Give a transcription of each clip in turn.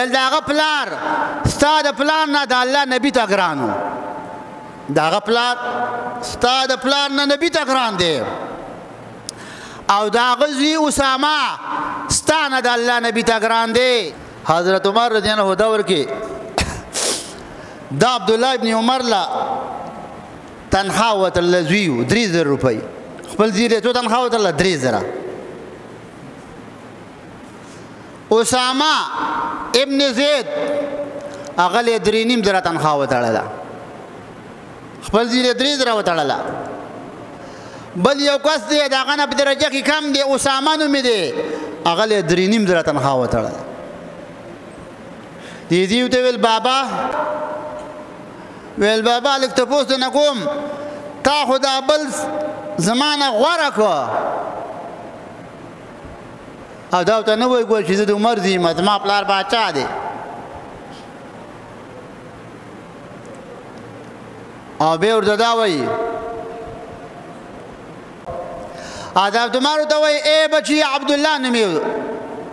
ویل د هغه پلار ستا د پلار نه د الله نبي ته ګران و د هغه پلار ستا د پلار نه نبي ته ګران دی او د هغه زوی اسامه ستا نه د الله نبي ته ګران دی حضرت عمر رضی الله عنه دور کې دا عبدالله ابن عمر لا تنخوا وتله زوی و 3000 روپۍ خپل زوی ته تنخوا وتله 3000 اسامه ابن زید هغه له 3.5 تنخوا وتړله خپل زوی له 3000 وتړله بل یو کس دی د هغه نه په درجه کې کم دی اسامه نومې دی هغه له 3.5 تنخوا وتړله دې زوی ته ویل بابا ویل بابا لږ تپوس نه کوم تا خو دا بل زمانه غوره کړه او دا ورته نه وایي ګوره چې زه د عمر زوی یم زما پلار باچا دی او بیا ورته دا وایي حضرت عمر ورته وایي ای بچی عبدالله نومې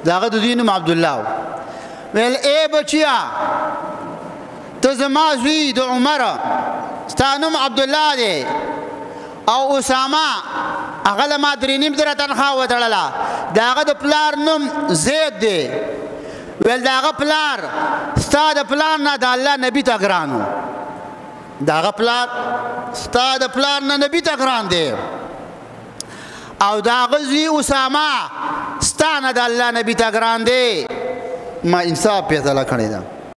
د هغه د زوی نوم عبدالله ویل ای بچیا ته زما زوی د عمر ستا نوم عبدالله دی او اسامه هغه له ما 3.5 تنخوا وتړله د هغه د پلار نوم زید دی ویل د هغه پلار ستا د پلار نه د الله نبي ته ګران و د هغه پلار ستا د پلار نه نبي ته ګران دی او د هغه زوی اسامه ستا نه د الله نبي ته ګران دی ما انصاف فیصله کړې ده